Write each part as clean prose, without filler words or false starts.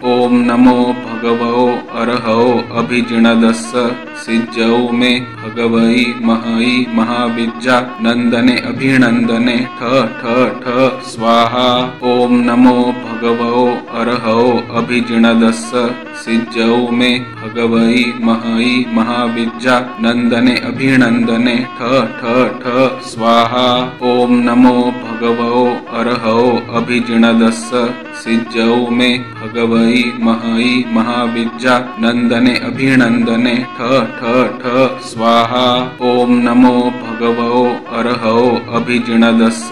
ओम नमो भगवो अरहौ अभिजिणदस्स सिज्जौ मे भगवई महाई महाविज्जा नंदने अभिनंदने ठ ठ ठ स्वाहा। ओम नमो भगवो अरहौ अभिजिणदस्स सिज्जौ मे भगवई महाई महाविज्जा नंदने अभिनंदने ठ ठ ठ स्वाहा। ओम नमो भगवो अरहौ अभिजिणदस्स सिज्जौ मे भगवई महाई महाविज्जा नंदने अभिनंदने ठ ठ ठ स्वाहा। ओम नमो भगवो अरहौ अभिजिणदस्स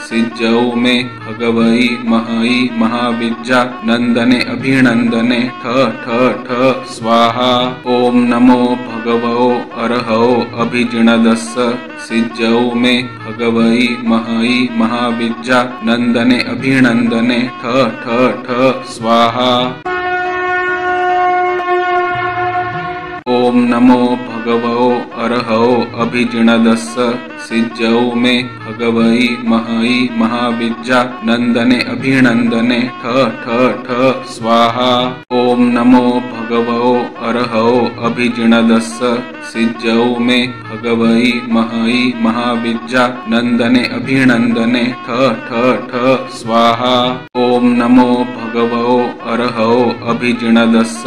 सिज्जौ मे भगवई महाई महाविज्जा नंदने अभिनंदने ठ ठ ठ स्वाहा। ओम नमो भगवो अरहौ अभिजिणदस्स सिज्जौ मे भगवई महाई महाविज्जा नंदने अभिनंदने ठ ठ ठ स्वाहा। ओम नमो भगवो अरहौ अभिजिणदस्स सिज्जौ मे भगवई महाई महाविज्जा नंदने अभिनंदने ठ ठ ठ स्वाहा। ओम नमो भगवो अरहौ अभिजिणदस्स सिज्जौ मे भगवई महाई महाविज्जा नंदने अभिनंदने ठ ठ ठ स्वाहा। ओम नमो भगवो अरहौ अभिजिणदस्स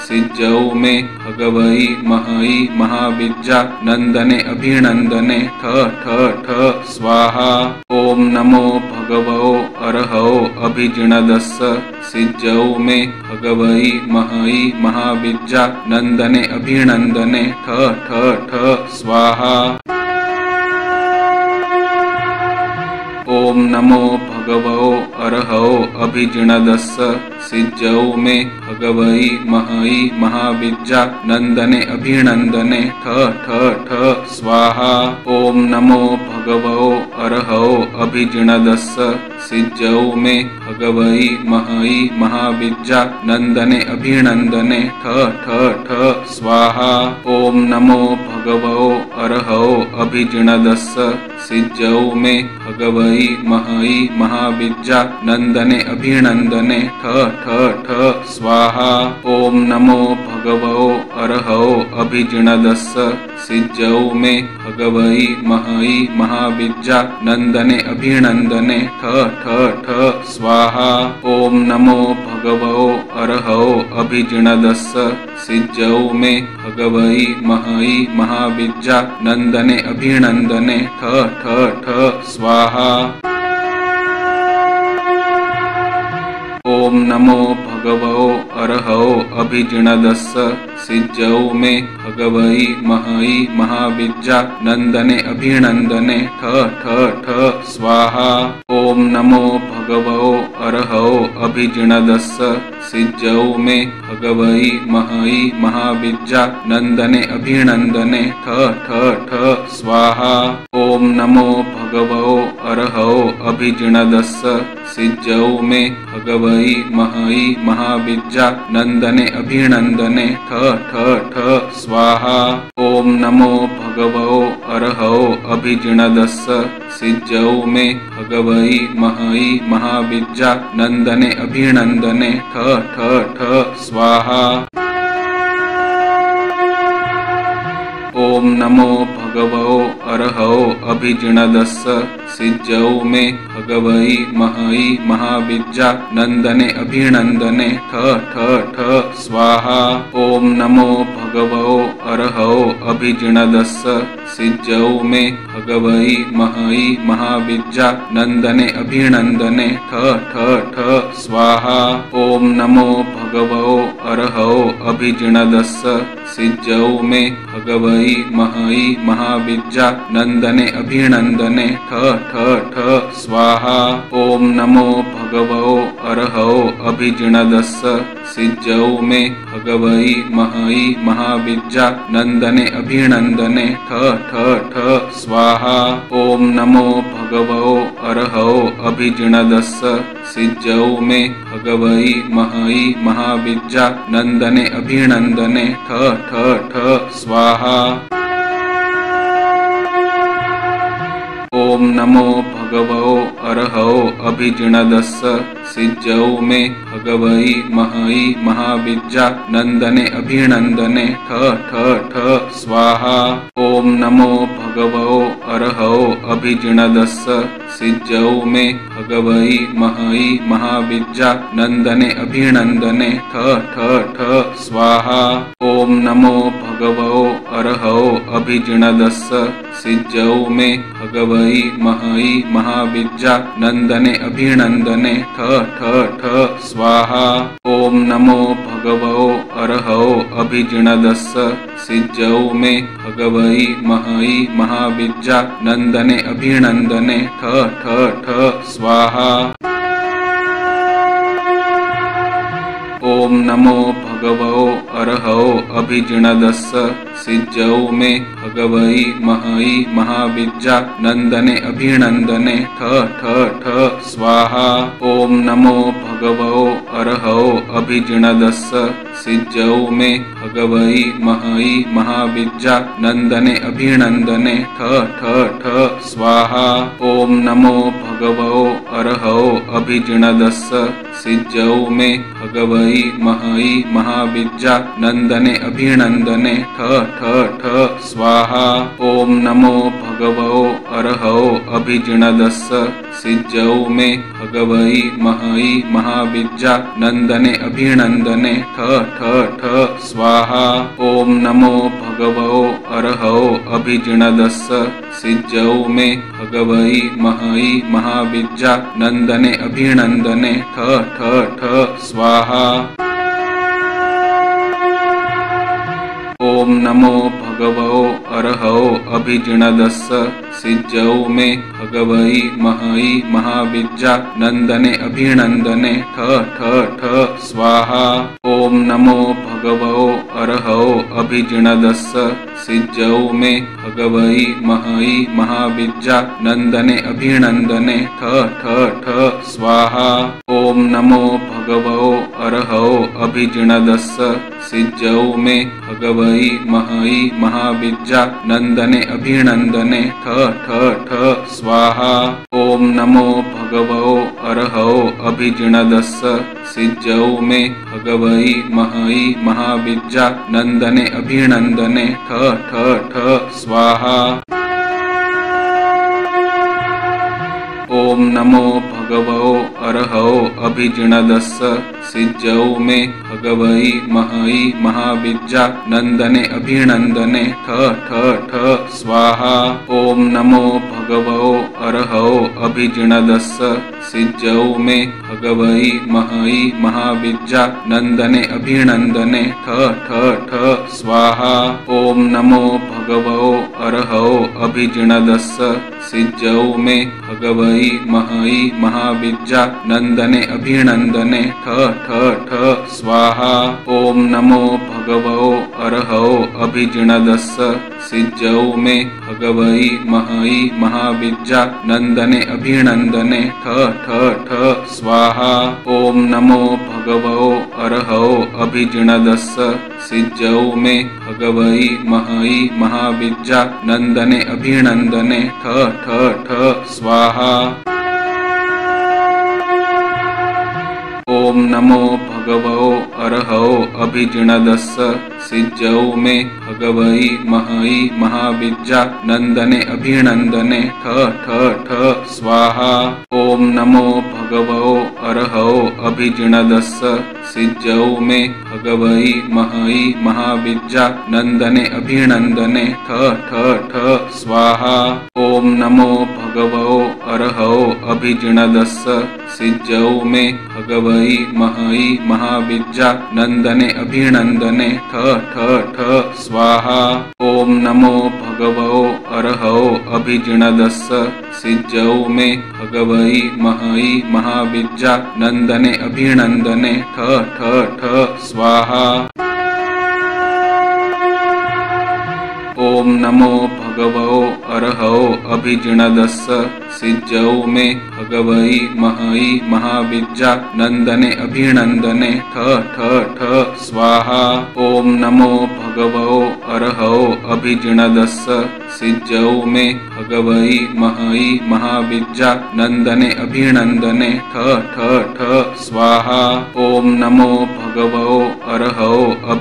सिज्जौ मे भगवई महाई महाविज्जा नंदने अभिनंदने ठ ठ ठ स्वाहा। ओम नमो भगवो अरहौ अभिजिणदस्स सिज्जौ मे भगवई महाई महाविज्जा नंदने अभिनंदने ठ ठ ठ स्वाहा। ओम नमो भगवो अरहौ अभिजिणदस्स सिज्जौ मे भगवई महाई महाविज्जा नंदने अभिनंदने ठ ठ ठ स्वाहा। ओम नमो भगवो अरहौ अभिजिणदस्स सिज्जौ मे भगवई महाई महाविज्जा नंदने अभिनंदने ठ ठ ठ स्वाहा। ओम नमो भगवो अरहौ अभिजिणदस्स सिज्जौ मे भगवई महाई महाविज्जा नंदने अभिनंदने ठ ठ ठ स्वाहा। ओम नमो भगवो अरहौ अभिजिणदस्स सिज्जौ मे भगवई महाई महाविज्जा नंदने अभिनंदने ठ ठ ठ स्वाहा। ओम नमो भगवो अरहौ अभिजिणदस्स सिज्जौ मे भगवई महाई महाविज्जा नंदने अभिनंदने ठ ठ ठ स्वाहा। ओम नमो भगवो अरहौ अभिजिणदस्स सिज्जौ मे भगवई महाई महाविज्जा नंदने अभिनंदने ठ ठ ठ स्वाहा। ओम नमो भगवो अरहौ अभिजिणदस्स सिज्जौ मे भगवई महाई महाविज्जा नंदने अभिनंदने ठ ठ ठ स्वाहा। ओम नमो भगवो अरहौ अभिजिणदस्स सिज्जौ मे भगवई महाई महाविज्जा नंदने अभिनंदने ठ ठ ठ स्वाहा। ओम नमो भगवो अरहौ अभिजिणदस्स सिज्जौ मे भगवई महाई महाविज्जा नंदने अभिनंदने ठ ठ ठ स्वाहा। ओम नमो भगवो अरहौ अभिजिणदस्स सिज्जौ मे भगवई महाई महाविज्जा नंदने अभिनंदने ठ ठ ठ स्वाहा। ओम नमो भगवो अरहौ अभिजिणदस्स सिज्जौ मे भगवई महाई महाविज्जा नंदने अभिनंदने ठ ठ ठ स्वाहा। ओम नमो भगवो अरहौ अभिजिणदस्स सिज्जौ मे भगवई महाई महाविज्जा नंदने अभिनंदने ठ ठ ठ स्वाहा। ओम नमो भगवो अरहौ अभिजिणदस्स सिज्जौ मे भगवई महाई महाविज्जा नंदने अभिनंदने ठ ठ ठ स्वाहा। ओम नमो भगवो अरहौ अभिजिणदस्स सिज्जौ मे भगवई महाई महाविज्जा नंदने अभिनंदने ठ ठ ठ स्वाहा। ओम नमो भगवो अरहौ अभिजिणदस्स सिज्जौ मे भगवई महाई महाविद्या नंदने अभिनंदने ठ ठ ठ स्वाहा। ओम नमो भगवो अरहौ अभिजिणदस्य सिज्जौ मे भगवई महाई महाविद्या नंदने अभिनंदने ठ ठ ठ स्वाहा। ओम नमो भगवो अरहौ अभिजिणदस्य सिज्जौ मे भगवई महाई महाविद्या नंदने अभिनंदने ठ ठ ठ स्वाहा। ओम नमो भगवो अरहौ अभिजिणदस्य सिज्जौ मे भगवई महाई महाविद्या नंदने अभिनंदने ठ ठ ठ स्वाहा। ओम नमो भगवो अरहौ अभिजिणदस्य सिज्जौ मे भगवई महाई महाविद्या नंदने अभिनंदने ठ ठ ठ स्वाहा। ओम नमो भगवो अरहौ अभिजिणदस्य सिज्जौ मे भगवई महाई महाविद्या नंदने अभिनंदने ठ ठ ठ स्वाहा। ओम नमो भगवो अरहौ अभिजिणदस्य सिज्जौ मे भगवई महाई महाविद्या नंदने अभिनंदने ठ ठ ठ स्वाहा। ओम नमो भगवो अरहौ अभिजिणदस्य सिज्जौ मे भगवई महाई महाविद्या नंदने अभिनंदने ठ ठ ठ स्वाहा। ओम नमो भगवो अरहौ अभिजिणदस्य सिज्जौ मे भगवई महाई महाविद्या नंदने अभिनंदने ठ ठ ठ स्वाहा। ओम नमो भगवो अरहौ अभिजिणदस्य सिज्जौ मे भगवई महाई महाविद्या नंदने अभिनंदने ठ ठ ठ स्वाहा। ओम नमो भगवो अरहौ अभिजिणदस्य सिज्जौ मे भगवई महाई महाविद्या नंदने अभिनंदने ठ ठ ठ स्वाहा। ओम नमो भगवो अरहौ अभिजिणदस्य सिज्जौ मे भगवई महाई महाविद्या नंदने अभिनंदने ठ ठ ठ स्वाहा। ओम नमो भगवो अरहौ अभिजिणदस्य सिज्जौ मे भगवई महाई महाविद्या नंदने अभिनंदने ठ ठ ठ स्वाहा। ओम नमो भगवो अरहौ अभिजिणदस्य सिज्जौ मे भगवई महाई महाविद्या नंदने अभिनंदने ठ ठ ठ स्वाहा। ओम नमो भगवो अरहौ अभिजिणदस्य सिज्जौ मे भगवई महाई महाविद्या नंदने अभिनंदने ठ ठ ठ स्वाहा। ओम नमो भगवो अरहौ अभिजिणदस्य सिज्जौ मे भगवई महाई महाविद्या नंदने अभिनंदने ठ ठ ठ स्वाहा। ओम नमो भगवो अरहौ अभिजिणदस्य सिज्जौ मे भगवई महाई महाविद्या नंदने अभिनंदने ठ ठ ठ स्वाहा। ओम नमो भगवो अरहौ अभिजिणदस्य सिज्जौ मे भगवई महाई महाविद्या नंदने अभिनंदने ठ ठ ठ स्वाहा। ओम नमो भगवो अरहौ अभिजिणदस्य सिज्जौ मे भगवई महाई महाविद्या नंदने अभिनंदने ठ ठ ठ स्वाहा। ओम नमो भगवो अरहौ अभिजिणदस्य सिज्जौ मे भगवई महाई महाविद्या नंदने अभिनंदने ठ ठ ठ स्वाहा। ओम नमो भगवो अरहौ अभिजिणदस्य सिज्जौ मे भगवई महाई महाविद्या नंदने अभिनंदने ठ ठ ठ स्वाहा। ओम नमो भगवो अरहौ अभिजिणदस्य सिज्जौ मे भगवई महाई महाविद्या नंदने अभिनंदने ठ ठ ठ स्वाहा। ओम नमो भगवो अरहौ अभिजिणदस्य सिज्जौ मे भगवई महाई महाविद्या नंदने अभिनंदने ठ ठ ठ स्वाहा। ओम नमो भगवो अरहौ अभिजिणदस्य सिज्जौ मे भगवई महाई महाविद्या नंदने अभिनंदने ठ ठ ठ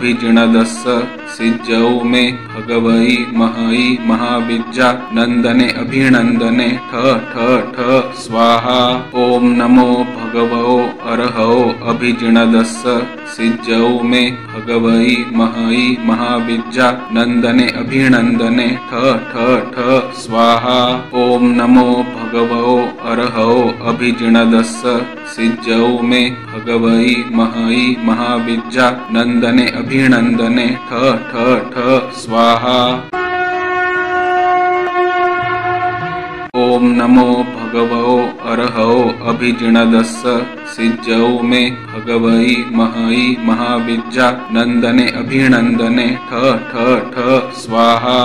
अभिजिणदस्य सिज्जौ मे भगवई महाई महाविद्या नंदने अभिनंदने ठ ठ ठ स्वाहा। ओम नमो भगवो अरहौ अभिजिणदस्य सिज्जौ मे भगवई महाई महाविद्या नंदने अभिनंदने ठ ठ ठ स्वाहा। ओम नमो भगवो अरहौ अभिजिणदस्य सिज्जौ मे भगवई महाई महाविद्या नंदने अभिनंदने ठ ठ ठ स्वाहा। ओम नमो भगवो अरहौ अभिजिणदस्य सिज्जौ मे भगवई महाई महाविद्या नंदने अभिनंदने ठ ठ ठ स्वाहा।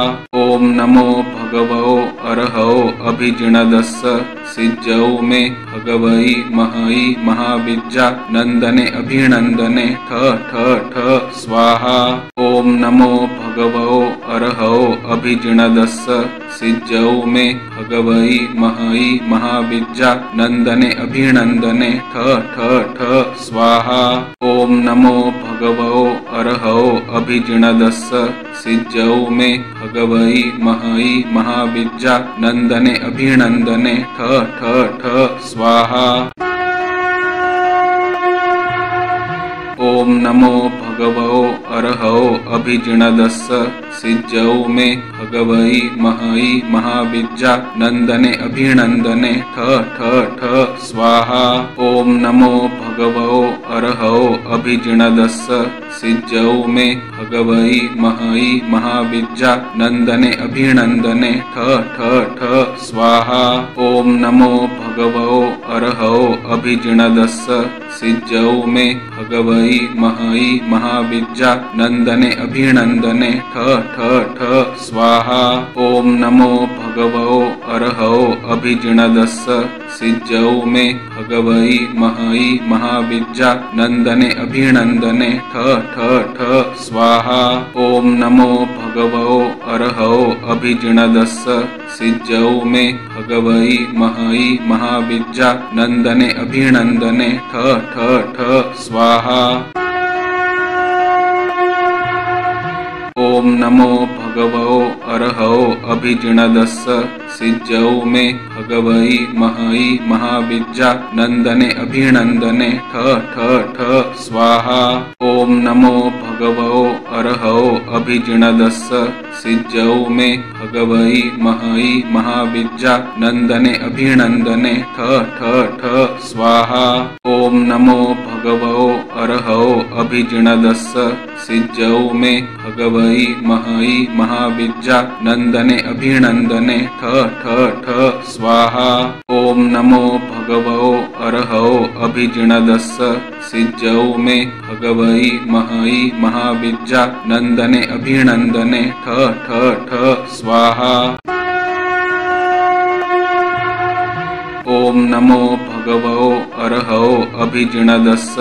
ओम नमो भगवो अरहौ अभिजिणदस्य सिज्जौ मे भगवई महाई महाविद्या नंदने अभिनंदने ठ ठ ठ स्वाहा। ओम नमो भगवो अरहौ अभिजिणदस्य सिज्जौ मे भगवई महाई महाविद्या नंदने अभिनंदने ठ ठ ठ स्वाहा। ओम नमो भगवो अरहौ अभिजिणदस्य सिज्जौ मे भगवई महाई महाविद्या नंदने अभिनंदने ठ ठ ठ स्वाहा। ओम नमो भगवो अरहौ अभिजिणदस्य सिज्जौ मे भगवई महाई महाविद्या नंदने अभिनंदने ठ ठ ठ स्वाहा। ओम नमो भगवो अरहौ अभिजिणदस्य सिज्जौ मे भगवई महाई महाविद्या नंदने अभिनंदने ठ ठ ठ स्वाहा। ओम नमो भगवो अरहौ अभिजिणदस्य सिज्जौ मे भगवई महाई महाविद्या नंदने अभिनंदने ठ ठ ठ स्वाहा। ओम नमो भगवो अरहौ अभिजिणदस्य सिज्जौ मे भगवई महाई महाविद्या नंदने अभिनंदने ठ ठ ठ स्वाहा। ओम नमो भगवो अरहौ अभिजिणदस्य सिज्जौ मे भगवई महाई महाविद्या नंदने अभिनंदने ठ ठ ठ स्वाहा। ओम नमो भगवो अरहौ अभिजिणदस्य सिज्जौ मे भगवई महाई महाविद्या नंदने अभिनंदने ठ ठ ठ स्वाहा। ओम नमो भगवो अरहौ अभिजिणदस्य सिज्जौ मे भगवई महाई महाविद्या नंदने अभिनंदने ठ ठ ठ स्वाहा। ओम नमो भगवो अरहौ अभिजिणदस्य सिज्जौ मे भगवई महाई महाविद्या नंदने अभिनंदने ठ ठ ठ स्वाहा। ओम नमो भगवो अरहौ अभिजिणदस्य सिज्जौ मे भगवई महाई महाविद्या नंदने अभिनंदने ठ ठ ठ स्वाहा। ओम नमो भगवो अरहौ अभिजिणदस्य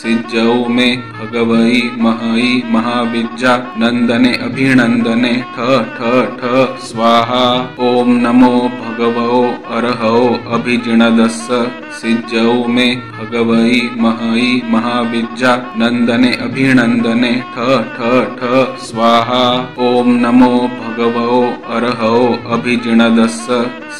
सिज्जौ मे भगवई महाई महाविद्या नंदने अभिनंदने ठ ठ ठ स्वाहा। ओम नमो भगवो अरहौ अभिजिणदस्य सिज्जौ मे भगवई महाई महाविद्या नंदने अभिनंदने ठ ठ ठ स्वाहा। ओम नमो भगवो अरहौ अभिजिणदस्य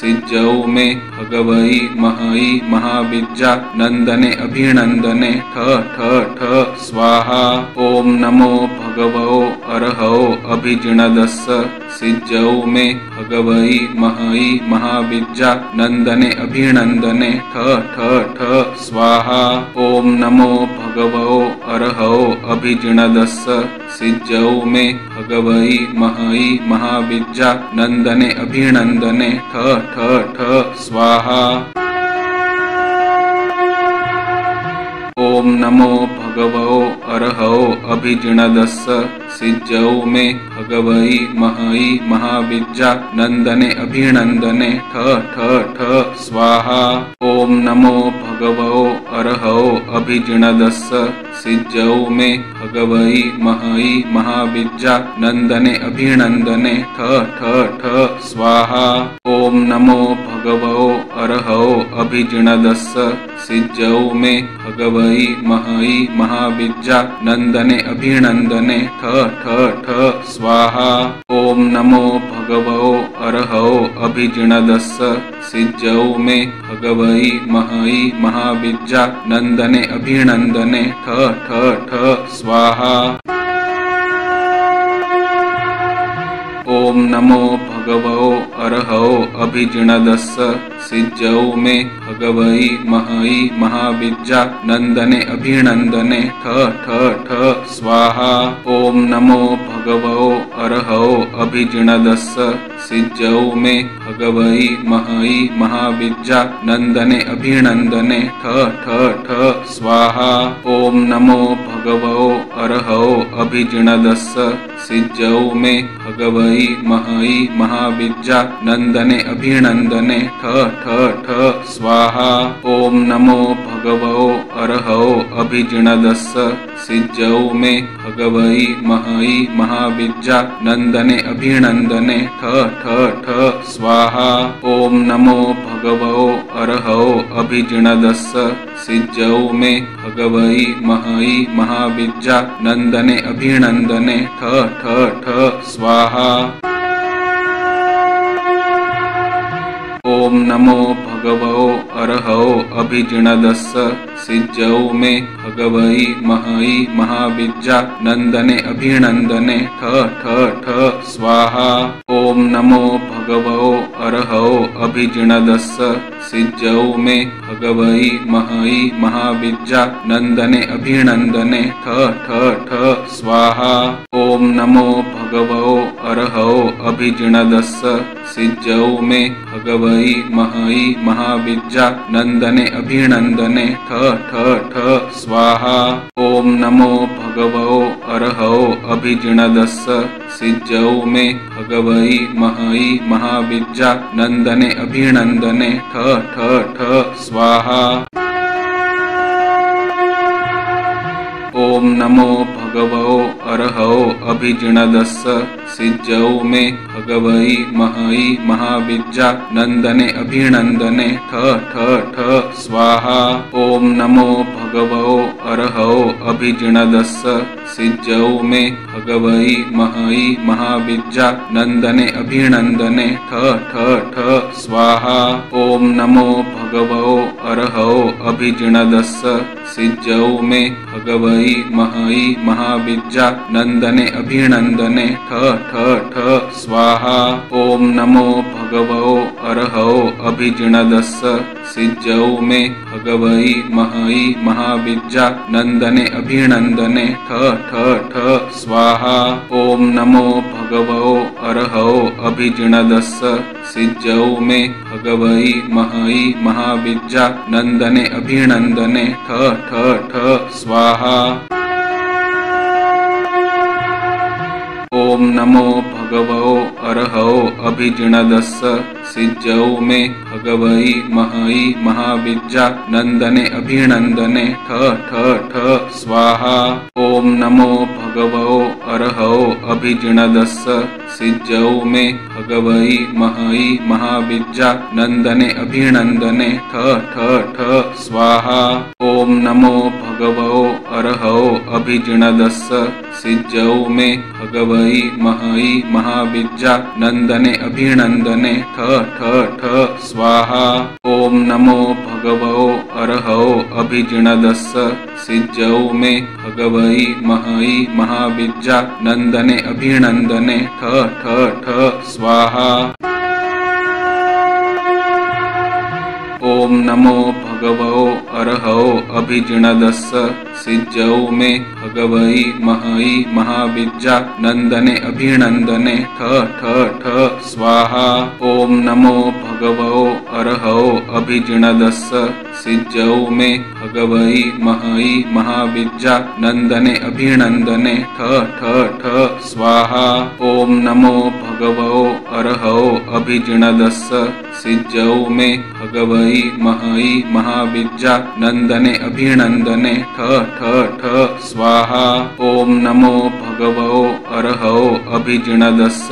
सिज्जौ मे भगवई महाई महाविद्या नंदने अभिनंदने ठ ठ ठ स्वाहा। ओम नमो भगवो अरहौ अभिजिणदस्य सिज्जौ मे भगवई महाई महाविद्या नंदने अभिनंदने ठ ठ ठ स्वाहा। ओम नमो भगवो अरहौ अभिजिणदस्य सिज्जौ मे भगवई महाई महाविद्या नंदने अभिनंदने ठ ठ ठ स्वाहा। ओम नमो भगवो अरहौ अभिजिणदस्य सिज्जौ मे भगवई महाई महाविद्या नंदने अभिनंदने ठ ठ ठ स्वाहा। ओम नमो भगवो अरहौ अभिजिणदस्य सिज्जौ मे भगवई महाई महाविद्या नंदने अभिनंदने ठ ठ ठ स्वाहा। ओम नमो भगवो अरहौ अभिजिणदस्य सिज्जौ मे भगवई महाई महाविद्या नंदने अभिनंदने ठ ठ ठ स्वाहा। ओम नमो भगवो अरहौ अभिजिणदस्स सिज्जौ मे भगवई महाई महाविद्या नंदने अभिनंदने ठ ठ ठ स्वाहा। ओम नमो भगवो अरहौ अभिजिणदस्स सिज्जौ मे भगवई महाई महाविद्या नंदने अभिनंदने ठ ठ ठ स्वाहा। ओम नमो भगवो अरहौ अभिजिणदस्स सिज्जौ मे भगवई महाई महाविद्या नंदने अभिनंदने ठ ठ ठ स्वाहा। ओम नमो भगवो अरहौ अभिजिणदस्स सिज्जौ मे भगवई महाई महाविद्या नंदने अभिनंदने ठ ठ ठ स्वाहा। ओम नमो भगवो अरहौ अभिजिणदस्स सिज्जौ मे भगवई महाई महाविद्या नंदने अभिनंदने ठ ठ ठ स्वाहा। ओम नमो भगवो अरहौ अभिजिणदस्स सिज्जौ मे भगवई महाई महाविद्या नंदने अभिनंदने ठ ठ ठ स्वाहा। ओम नमो भगवो अरहौ अभिजिणदस्स सिज्जौ मे भगवई महाई महाविद्या नंदने अभिनंदने ठ ठ ठ स्वाहा। ओम नमो भगवो अरहौ अभिजिणदस्स सिज्जौ मे भगवई महाई महाविद्या नंदने अभिनंदने ठ ठ ठ स्वाहा। ओम नमो भगवो अरहौ अभिजिणदस्स सिज्जौ मे भगवई महाई महाविद्या नंदने अभिनंदने ठ ठ ठ स्वाहा। ओम नमो भगवो अरहौ अभिजिणदस्स सिज्जौ मे भगवई महाई महाविद्या नंदने अभिनंदने ठ ठ ठ स्वाहा। ओम नमो भगवो अरहौ अभिजिणदस्स सिज्जौ मे भगवई महाई महाविद्या नंदने अभिनंदने ठ ठ ठ स्वाहा। ओम नमो भगवो अरहौ अभिजिणदस्स सिज्जौ मे भगवई महाई महाविद्या नंदने अभिनंदने ठ ठ ठ स्वाहा। ओम नमो भगवो अरहौ अभिजिणदस्स सिज्जौ मे भगवई महाई महाविद्या नंदने अभिनंदने ठ ठ ठ स्वाहा। ओम नमो भगवो अरहौ अभिजिणदस्स सिज्जौ मे भगवई महाई महाविद्या नंदने अभिनंदने ठ ठ ठ स्वाहा। ओम नमो भगवो अरहौ अभिजिणदस्स सिज्जौ मे भगवई महाई महाविद्या नंदने अभिनंदने ठ ठ ठ स्वाहा। ओम नमो भगवो अरहौ अभिजिणदस्स सिज्जौ मे भगवई महाई महाविद्या नंदने अभिनंदने ठ ठ ठ स्वाहा। ओम नमो भगवो अरहौ अभिजिणदस्स सिज्जौ मे भगवई महाई महाविद्या नंदने अभिनंदने ठ ठ ठ स्वाहा। ओम नमो भगवो अरहौ अभिजिणदस्स सिज्जौ मे भगवई महाई महाविद्या नंदने अभिनंदने ठ ठ ठ स्वाहा। ओम नमो भगवो अरहौ अभिजिणदस्स सिज्जौ मे भगवई महाई महाविद्या नंदने अभिनंदने ठ ठ ठ स्वाहा। ओम नमो भगवो अरहौ अभिजिणदस्स सिज्जौ मे भगवई महाई महाविद्या नंदने अभिनंदने ठ ठ ठ स्वाहा। ओम नमो भगवो अरहौ अभिजिणदस्स सिज्जौ मे भगवई महाई महाविद्या नंदने अभिनंदने ठ ठ ठ स्वाहा। ओम नमो भगवो अरहौ अभिजिणदस्स सिज्जौ मे भगवई महाई महाविद्या नंदने अभिनंदने ठ ठ ठ स्वाहा। ओम नमो भगवो अरहौ अभिजिणदस्स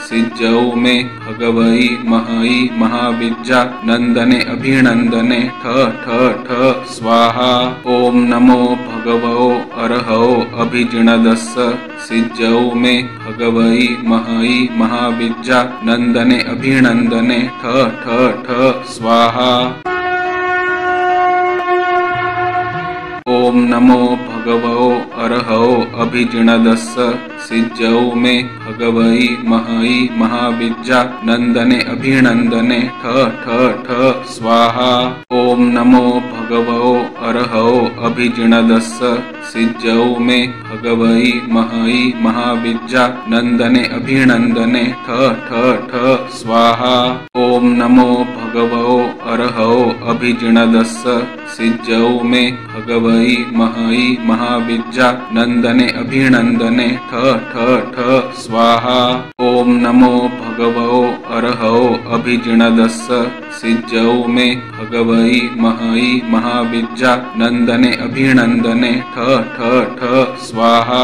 सिज्जौ मे भगवई महाई महाविद्या नंदने अभिनंदने ठ ठ स्वाहा। ओम नमो भगवो अरहौ अभिजिणदस्स सिज्जौ मे भगवई महाई महाविद्या नंदने अभिनंदने ठ स्वाहा। ओम नमो भगवो अरहौ अभिजिणदस्स सिज्जौ मे भगवई महाई महाविद्या नंदने अभिनंदने ठ स्वाहा। ओम नमो भगवो अरहौ अभिजिणदस्स सिज्जौ मे भगवई महाई महाविद्या नंदने अभिनंदने ठ स्वाहा। ओम नमो भगवो अरहौ अभिजिणदस्स सिज्जौ मे भगवई महाई महाविद्या नंदने अभिनंदने ठ स्वाहा। ओम नमो भगवो अरहौ अभिजिणदस्स सिज्जौ मे भगवई महाई महाविद्या नंदने अभिनंदने ठ स्वाहा।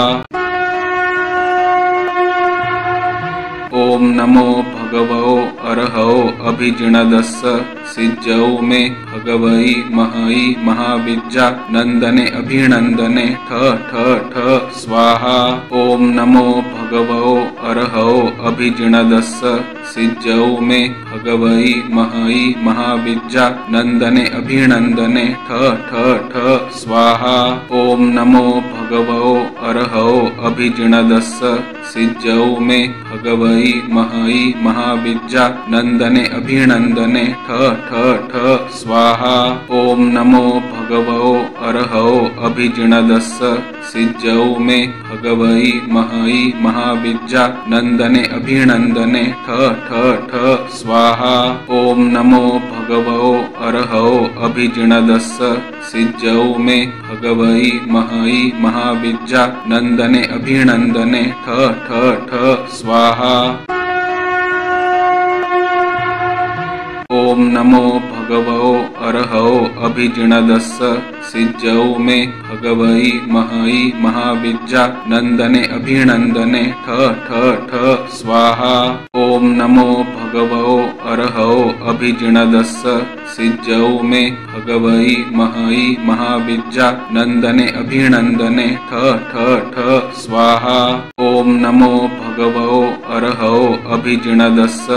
ओम नमो भगवो अरहौ अभिजिणदस्स सिज्जौ मे भगवई महाई महाविद्या नंदने अभिनंदने ठ स्वाहा। ओम नमो भगवो अरहौ अभिजिणदस्स सिज्जौ मे भगवई महाई महाविद्या नंदने अभिनंदने ठ स्वाहा। ओम नमो भगवो अरहौ अभिजिणदस्स सिज्जौ मे भगवई महाई महाविद्या नंदने अभिनंदने ठ स्वाहा। ओम नमो भगवो अरहौ अभिजिणदस्स सिज्जौ मे भगवई महाई महाविद्या नंदने अभिनंदने ठ स्वाहा। ओम नमो भगवो अरहौ अभिजिणदस्स सिज्जौ मे भगवई महाई महाविद्या नंदने अभिनंदने ठ स्वाहा। ओम नमो भगवो अरहौ अभिजिणदस्स सिज्जौ मे भगवई महाई महाविद्या नंदने अभिनंदने ठ स्वाहा। ओम नमो भगवो अरहौ अभिजिणदस्स सिज्जौ मे भगवई महाई महाविद्या नंदने अभिनंदने ठ स्वाहा। ओम नमो भगवो अरहौ अभिजिणदस्स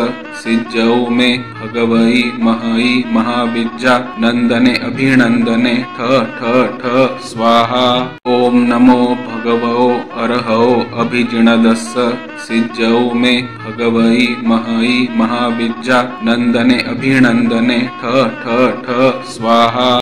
सिज्जौ मे भगवई महाई महाविद्या नंदने अभिनंदने ठ स्वाहा। ओम नमो भगवो अरहौ अभिजिणदस्स सिज्जौ मे भगवई महाई महाविद्या नंदने अभिनंदने ठ स्वाहा।